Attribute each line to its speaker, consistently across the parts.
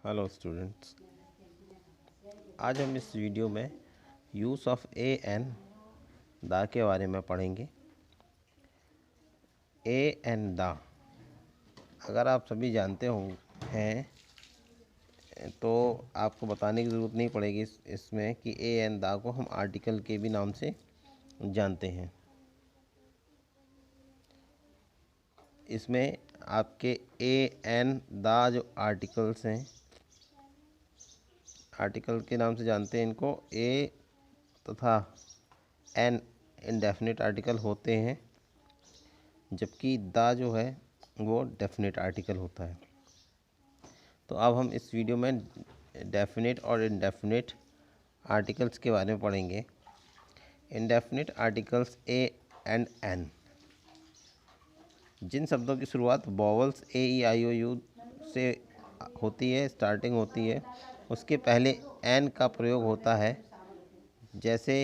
Speaker 1: Hello students, आज हम इस वीडियो में use of a an the के बारे में पढ़ेंगे। ए एन द अगर आप सभी जानते हो हैं तो आपको बताने की ज़रूरत नहीं पड़ेगी इसमें कि ए एन द को हम आर्टिकल के भी नाम से जानते हैं। इसमें आपके ए एन द जो आर्टिकल्स हैं, आर्टिकल के नाम से जानते हैं इनको। ए तथा एन इनडेफिनिट आर्टिकल होते हैं, जबकि द जो है वो डेफिनेट आर्टिकल होता है। तो अब हम इस वीडियो में डेफिनेट और इनडेफिनेट आर्टिकल्स के बारे में पढ़ेंगे। Indefinite articles a and an, जिन शब्दों की शुरुआत vowels A E I O you से होती है, स्टार्टिंग होती है, उसके पहले एन का प्रयोग होता है। जैसे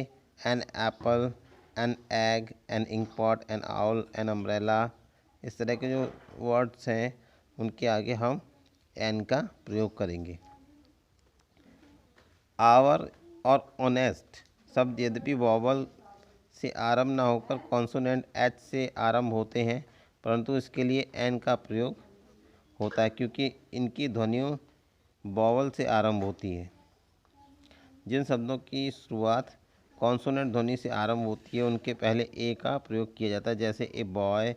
Speaker 1: an apple, an egg, an ink pot, an owl, an umbrella. इस तरह के जो वर्ड्स हैं उनके आगे हम एन का प्रयोग करेंगे। आवर और ऑनेस्ट शब्द यद्यपि वॉवल से आरंभ न होकर कॉन्सोनेंट एच से आरंभ होते हैं, परंतु इसके लिए एन का प्रयोग होता है क्योंकि इनकी ध्वनियों वॉवल से आरंभ होती है। जिन शब्दों की शुरुआत कॉन्सोनेंट ध्वनि से आरंभ होती है उनके पहले ए का प्रयोग किया जाता है। जैसे a boy,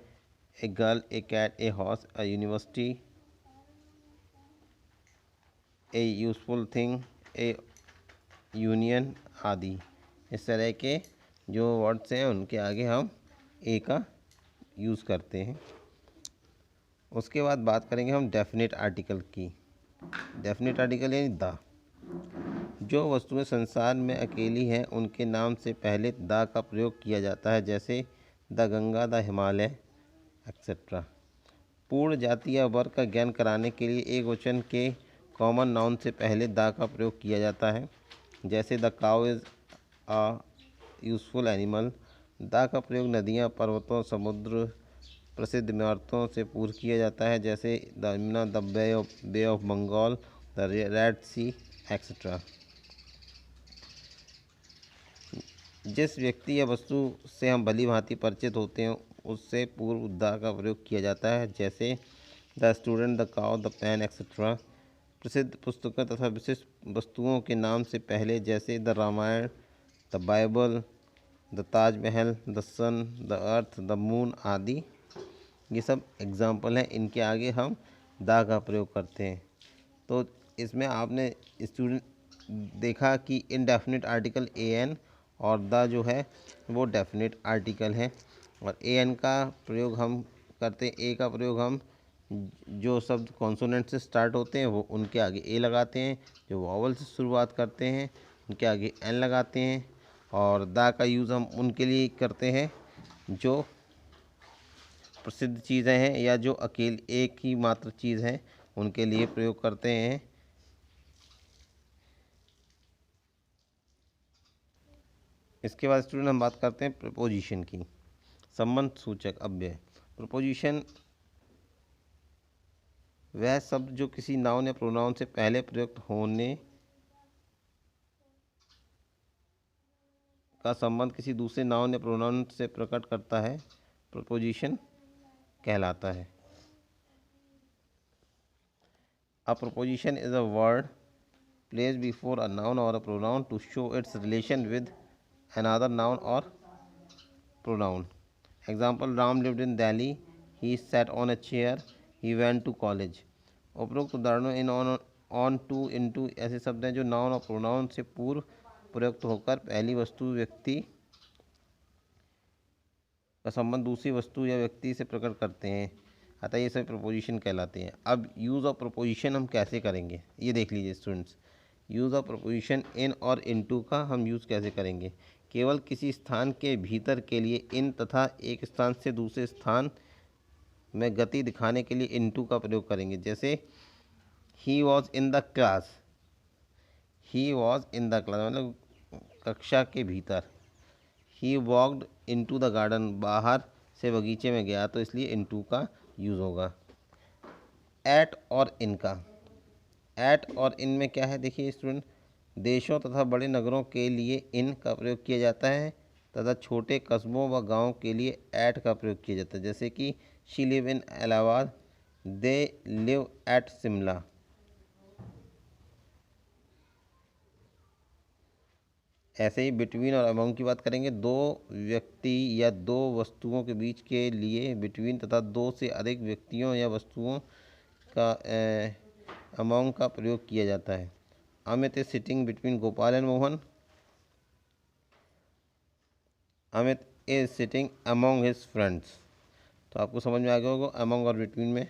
Speaker 1: a girl, a cat, a horse, a university, a useful thing, a union आदि। इस तरह के जो वर्ड्स हैं उनके आगे हम ए का यूज़ करते हैं। उसके बाद बात करेंगे हम डेफिनेट आर्टिकल की। डेफिनेट आर्टिकल यानी द। जो वस्तुएं संसार में अकेली हैं उनके नाम से पहले द का प्रयोग किया जाता है। जैसे the Ganga, the Himalaya, etcetera. पूर्ण जाति या वर्ग का ज्ञान कराने के लिए एक वचन के कॉमन नाउन से पहले द का प्रयोग किया जाता है। जैसे the cow is a useful animal. The का प्रयोग नदियाँ, पर्वतों, समुद्र, प्रसिद्ध इमारतों से पूर्व किया जाता है। जैसे the Yamuna, the Bay of Bengal, the Red Sea, etcetera. जिस व्यक्ति या वस्तु से हम भली भांति परिचित होते हैं उससे पूर्व द का प्रयोग किया जाता है। जैसे the student, the cow, the pen, etcetera. प्रसिद्ध पुस्तकों तथा विशिष्ट वस्तुओं के नाम से पहले, जैसे the Ramayana, the Bible, the Taj Mahal, the sun, the earth, the moon आदि। ये सब एग्जाम्पल हैं, इनके आगे हम द का प्रयोग करते हैं। तो इसमें आपने स्टूडेंट देखा कि इनडेफिनिट आर्टिकल ए एन और द जो है वो डेफिनेट आर्टिकल है। और ए एन का प्रयोग हम करते हैं, ए का प्रयोग हम जो शब्द कॉन्सोनेंट से स्टार्ट होते हैं वो उनके आगे ए लगाते हैं, जो वॉवल से शुरुआत करते हैं उनके आगे एन लगाते हैं। और द का यूज़ हम उनके लिए करते हैं जो प्रसिद्ध चीज़ें हैं या जो अकेले एक ही मात्र चीज़ है उनके लिए प्रयोग करते हैं। इसके बाद स्टूडेंट हम बात करते हैं प्रपोजिशन की। संबंध सूचक अव्यय। प्रपोजिशन वह शब्द जो किसी नाउन या प्रोनाउन से पहले प्रयुक्त होने का संबंध किसी दूसरे नाउन या प्रोनाउन से प्रकट करता है, प्रपोजिशन कहलाता है। A proposition is a word placed before a noun or a pronoun to show its relation with another noun or pronoun. Example: Ram lived in Delhi. He sat on a chair. He went to college. उपरोक्त उदाहरणों इन, on, to, into ऐसे शब्द हैं जो noun और pronoun से पूर्व प्रयुक्त होकर पहली वस्तु व्यक्ति का संबंध दूसरी वस्तु या व्यक्ति से प्रकट करते हैं, अतः ये सभी प्रपोजिशन कहलाते हैं। अब यूज़ ऑफ प्रपोजिशन हम कैसे करेंगे ये देख लीजिए स्टूडेंट्स। यूज़ ऑफ प्रपोजिशन इन और इनटू का हम यूज़ कैसे करेंगे। केवल किसी स्थान के भीतर के लिए इन तथा एक स्थान से दूसरे स्थान में गति दिखाने के लिए इनटू का प्रयोग करेंगे। जैसे he was in the class, he was in the class मतलब कक्षा के भीतर। ही वॉक्ड इनटू द गार्डन, बाहर से बगीचे में गया, तो इसलिए इनटू का यूज़ होगा। एट और इनका। एट और इन में क्या है, देखिए स्टूडेंट, देशों तथा बड़े नगरों के लिए इन का प्रयोग किया जाता है तथा छोटे कस्बों व गाँव के लिए एट का प्रयोग किया जाता है। जैसे कि she live in Allahabad, they live at Shimla. ऐसे ही बिटवीन और अमंग की बात करेंगे। दो व्यक्ति या दो वस्तुओं के बीच के लिए बिटवीन तथा दो से अधिक व्यक्तियों या वस्तुओं का अमंग का प्रयोग किया जाता है। Amit is sitting between Gopal and Mohan. Amit is sitting among his friends. तो आपको समझ में आ गया होगा अमंग और बिटवीन में।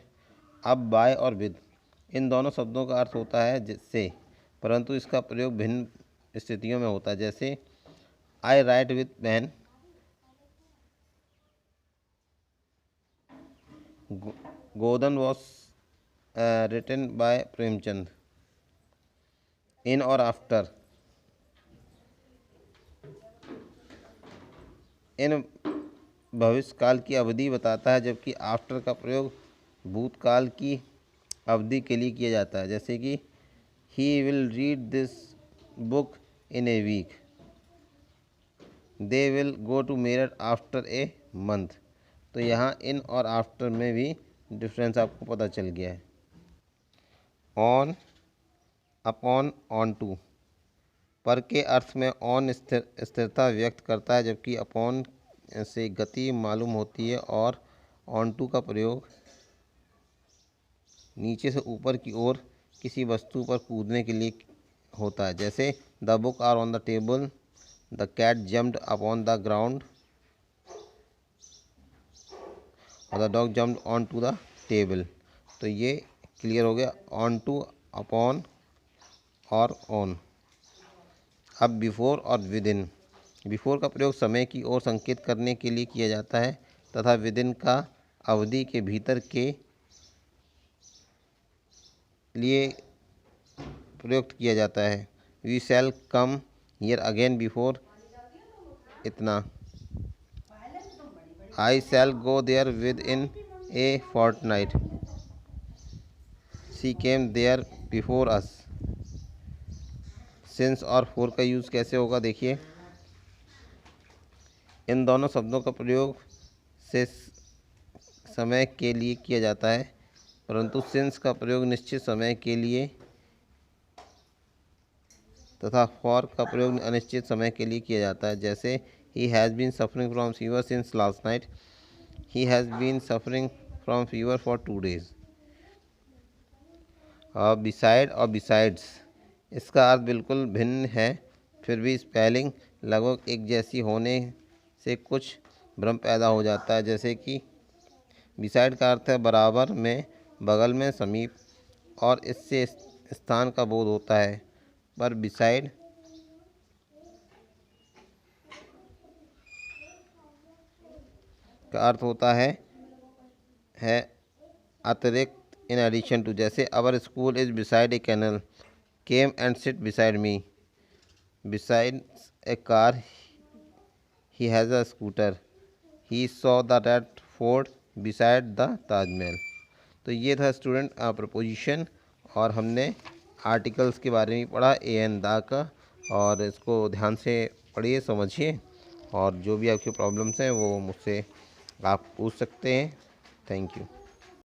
Speaker 1: अब बाय और विद, इन दोनों शब्दों का अर्थ होता है जिससे, परंतु इसका प्रयोग भिन्न स्थितियों में होता है। जैसे I write with pen, Godan was written by Premchand. In और आफ्टर, इन भविष्यकाल की अवधि बताता है, जबकि आफ्टर का प्रयोग भूतकाल की अवधि के लिए किया जाता है। जैसे कि he will read this book in a week, they will go to Meerut after a month. तो यहाँ इन और आफ्टर में भी डिफरेंस आपको पता चल गया है। ऑन, अपॉन, ऑन टू, पर के अर्थ में ऑन स्थिरता व्यक्त करता है, जबकि अपॉन से गति मालूम होती है, और ऑन टू का प्रयोग नीचे से ऊपर की ओर किसी वस्तु पर कूदने के लिए होता है। जैसे the book are on the table, the cat jumped upon the ground, और the dog jumped on to the table. तो ये क्लियर हो गया, ऑन टू, अपॉन और ऑन। अब बिफोर और विद इन, बिफोर का प्रयोग समय की ओर संकेत करने के लिए किया जाता है तथा विद इन का अवधि के भीतर के लिए प्रयुक्त किया जाता है। We shall come here again before इतना, I shall go there within a fortnight, she came there before us. Since और फोर का यूज़ कैसे होगा, देखिए इन दोनों शब्दों का प्रयोग से समय के लिए किया जाता है, परंतु सिंस का प्रयोग निश्चित समय के लिए तथा फॉर का प्रयोग अनिश्चित समय के लिए किया जाता है। जैसे he has been suffering from fever since last night, he has been suffering from fever for 2 days। और बिसाइड और बिसाइड्स, इसका अर्थ बिल्कुल भिन्न है, फिर भी स्पेलिंग लगभग एक जैसी होने से कुछ भ्रम पैदा हो जाता है। जैसे कि बिसाइड का अर्थ है बराबर में, बगल में, समीप, और इससे स्थान का बोध होता है, पर बिसाइड का अर्थ होता है अतिरिक्त, इन एडिशन टू। जैसे our school is beside a canal, came and sit beside me, beside a car he has a scooter, he saw the Red Fort beside the Taj Mahal. तो ये था स्टूडेंट प्रपोजिशन, और हमने आर्टिकल्स के बारे में पढ़ा, ए एन द का, और इसको ध्यान से पढ़िए, समझिए, और जो भी आपकी प्रॉब्लम्स हैं वो मुझसे आप पूछ सकते हैं। Thank you.